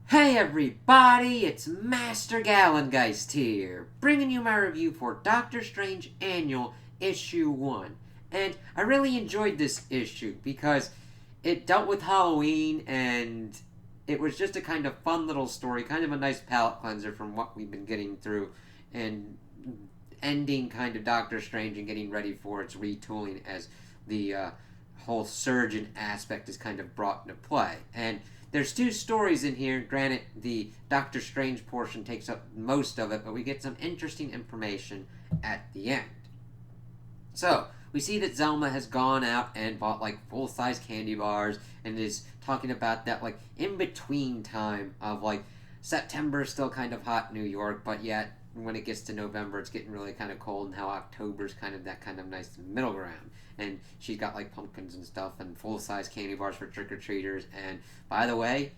Hey everybody, it's Master Gallengeist here, bringing you my review for Doctor Strange Annual Issue 1. And I really enjoyed this issue because it dealt with Halloween and it was just a kind of fun little story, kind of a nice palate cleanser from what we've been getting through and ending kind of Doctor Strange and getting ready for its retooling as the whole surgeon aspect is kind of brought into play. And there's two stories in here. Granted, the Doctor Strange portion takes up most of it, but we get some interesting information at the end. So, we see that Zelma has gone out and bought like full size candy bars and is talking about that like in between time of like September is still kind of hot in New York, but yet when it gets to November it's getting really kind of cold, and how October's kind of that kind of nice middle ground. And she's got like pumpkins and stuff and full size candy bars for trick or treaters. And by the way,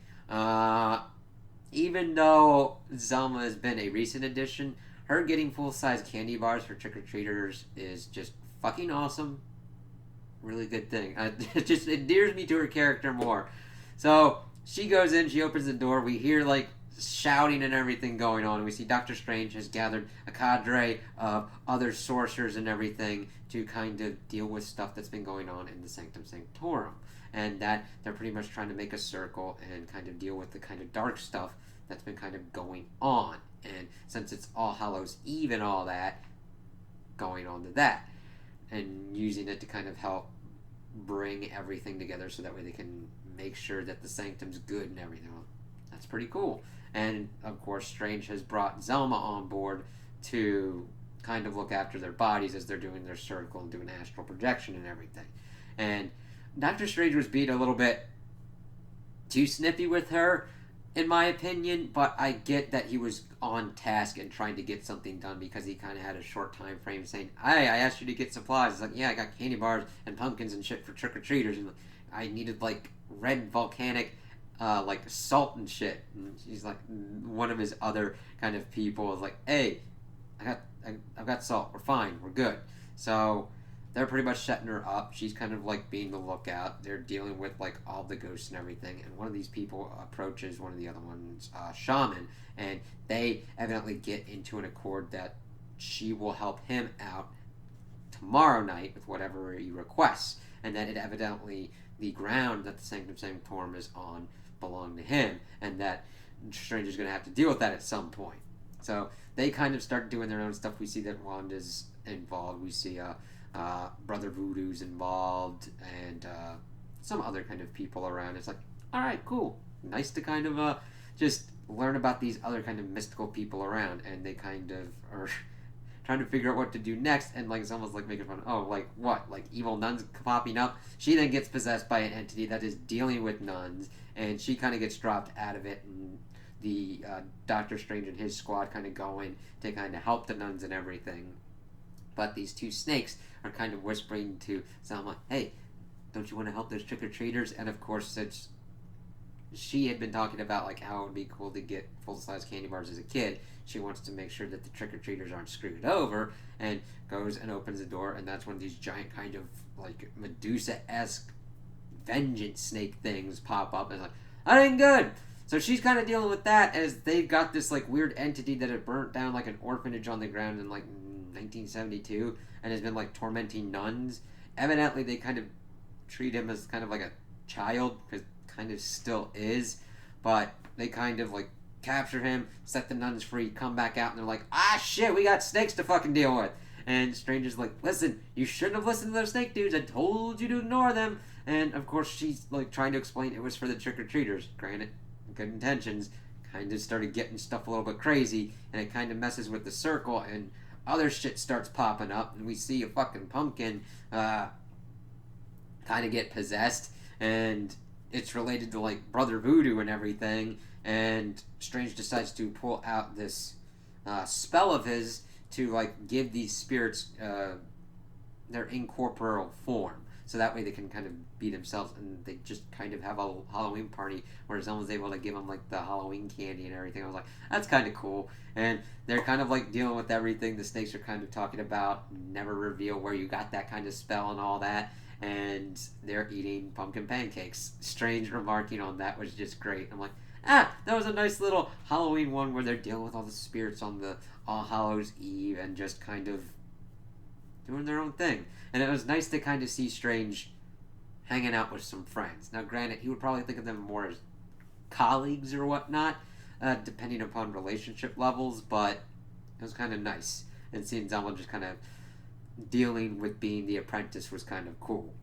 even though Zelma has been a recent addition, her getting full size candy bars for trick or treaters is just fucking awesome. Really good thing. It just endears me to her character more. So she goes in, she opens the door. We hear like shouting and everything going on. And we see Doctor Strange has gathered a cadre of other sorcerers and everything to kind of deal with stuff that's been going on in the Sanctum Sanctorum. And that they're pretty much trying to make a circle and kind of deal with the kind of dark stuff that's been kind of going on. And since it's All Hallows Eve and all that, going on to that. And using it to kind of help bring everything together so that way they can make sure that the Sanctum's good and everything. Well, that's pretty cool. And of course, Strange has brought Zelma on board to kind of look after their bodies as they're doing their circle and doing astral projection and everything. And Doctor Strange was being a little bit too snippy with her, in my opinion, but I get that he was on task and trying to get something done because he kind of had a short time frame saying, "Hey, I asked you to get supplies." It's like, "Yeah, I got candy bars and pumpkins and shit for trick or treaters, and I needed like red volcanic like salt and shit." And she's like, one of his other kind of people is like, "Hey, I've got salt. We're fine. We're good." So they're pretty much setting her up. She's kind of like being the lookout. They're dealing with like all the ghosts and everything. And one of these people approaches one of the other ones, shaman, and they evidently get into an accord that she will help him out tomorrow night with whatever he requests, and that it evidently the ground that the Sanctum Sanctorum is on belong to him, and that Stranger's going to have to deal with that at some point. So they kind of start doing their own stuff. We see that Wanda's involved. We see Brother Voodoo's involved, and some other kind of people around. It's like, all right, cool, nice to kind of just learn about these other kind of mystical people around, and they kind of are trying to figure out what to do next. And like it's almost like making fun. Oh, like what? Like evil nuns popping up. She then gets possessed by an entity that is dealing with nuns, and she kind of gets dropped out of it, and the Doctor Strange and his squad kind of go in to kind of help the nuns and everything. But these two snakes are kind of whispering to Selma, "Hey, don't you want to help those trick or treaters?" And of course, since she had been talking about like how it would be cool to get full size candy bars as a kid, she wants to make sure that the trick or treaters aren't screwed over, and goes and opens the door, and that's when these giant kind of like Medusa esque vengeance snake things pop up, and it's like, that ain't good. So she's kind of dealing with that as they've got this like weird entity that had burnt down like an orphanage on the ground in like 1972 and has been like tormenting nuns. Evidently, they kind of treat him as kind of like a child, because kind of still is, but they kind of like capture him, set the nuns free, come back out, and they're like, "Ah, shit, we got snakes to fucking deal with." And Stranger's like, "Listen, you shouldn't have listened to those snake dudes. I told you to ignore them." And of course, she's like trying to explain it was for the trick or treaters. Granted, good intentions. Kind of started getting stuff a little bit crazy, and it kind of messes with the circle, and other shit starts popping up, and we see a fucking pumpkin kind of get possessed, and it's related to like Brother Voodoo and everything. And Strange decides to pull out this spell of his to like give these spirits their incorporeal form, so that way they can kind of be themselves, and they just kind of have a Halloween party where someone's able to give them like the Halloween candy and everything. I was like, that's kind of cool. And they're kind of like dealing with everything. The snakes are kind of talking about never reveal where you got that kind of spell and all that. And they're eating pumpkin pancakes. Strange remarking on that was just great. I'm like, That was a nice little Halloween one where they're dealing with all the spirits on the All Hallows Eve and just kind of doing their own thing. And it was nice to kind of see Strange hanging out with some friends. Now, granted, he would probably think of them more as colleagues or whatnot, depending upon relationship levels, but it was kind of nice. And seeing Zelma just kind of dealing with being the apprentice was kind of cool.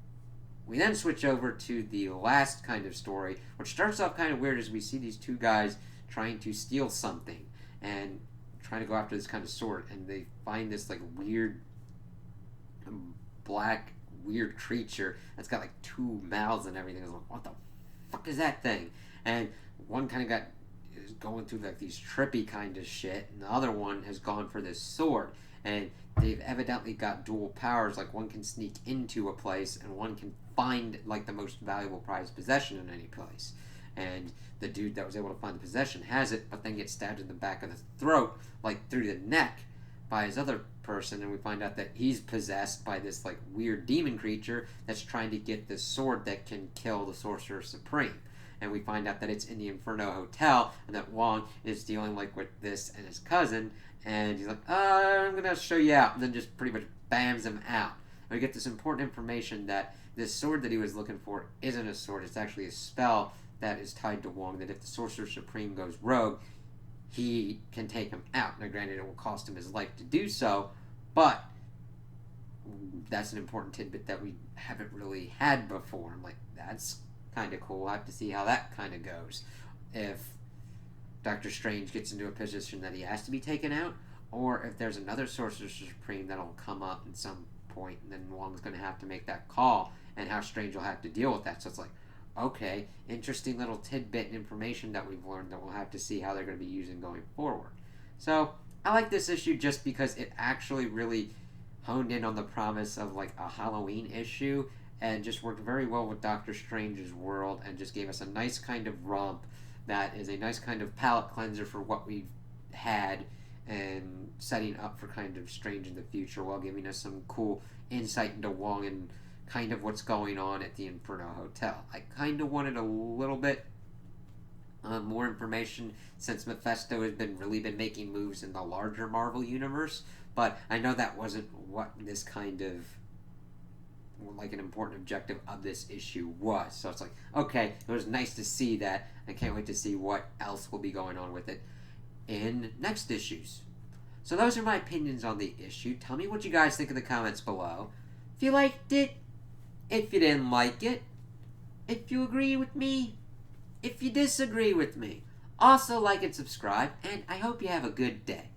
We then switch over to the last kind of story, which starts off kind of weird as we see these two guys trying to steal something and trying to go after this kind of sword, and they find this like weird black weird creature that's got like two mouths and everything. I was like, what the fuck is that thing? And one kind of is going through like these trippy kind of shit, and the other one has gone for this sword, and they've evidently got dual powers. Like one can sneak into a place, and one can find like the most valuable prized possession in any place. And the dude that was able to find the possession has it, but then gets stabbed in the back of the throat, like through the neck, by his other person, and we find out that he's possessed by this like weird demon creature that's trying to get this sword that can kill the Sorcerer Supreme. And we find out that it's in the Inferno Hotel, and that Wong is dealing like with this and his cousin, and he's like, I'm gonna show you out, and then just pretty much bams him out. And we get this important information that this sword that he was looking for isn't a sword, it's actually a spell that is tied to Wong, that if the Sorcerer Supreme goes rogue, he can take him out. Now, granted, it will cost him his life to do so, but that's an important tidbit that we haven't really had before. I'm like, that's kind of cool. We'll have to see how that kind of goes. If Doctor Strange gets into a position that he has to be taken out, or if there's another Sorcerer Supreme that'll come up at some point, and then Wong's going to have to make that call, and how Strange will have to deal with that. So it's like, okay, interesting little tidbit and information that we've learned that we'll have to see how they're going to be using going forward. So I like this issue just because it actually really honed in on the promise of like a Halloween issue, and just worked very well with Doctor Strange's world, and just gave us a nice kind of romp that is a nice kind of palate cleanser for what we've had, and setting up for kind of Strange in the future while giving us some cool insight into Wong and kind of what's going on at the Inferno Hotel. I kind of wanted a little bit more information since Mephisto has really been making moves in the larger Marvel universe, but I know that wasn't what this kind of like an important objective of this issue was. So it's like, okay, it was nice to see that. I can't wait to see what else will be going on with it in next issues. So those are my opinions on the issue. Tell me what you guys think in the comments below. If you liked it, if you didn't like it, if you agree with me, if you disagree with me. Also like and subscribe, and I hope you have a good day.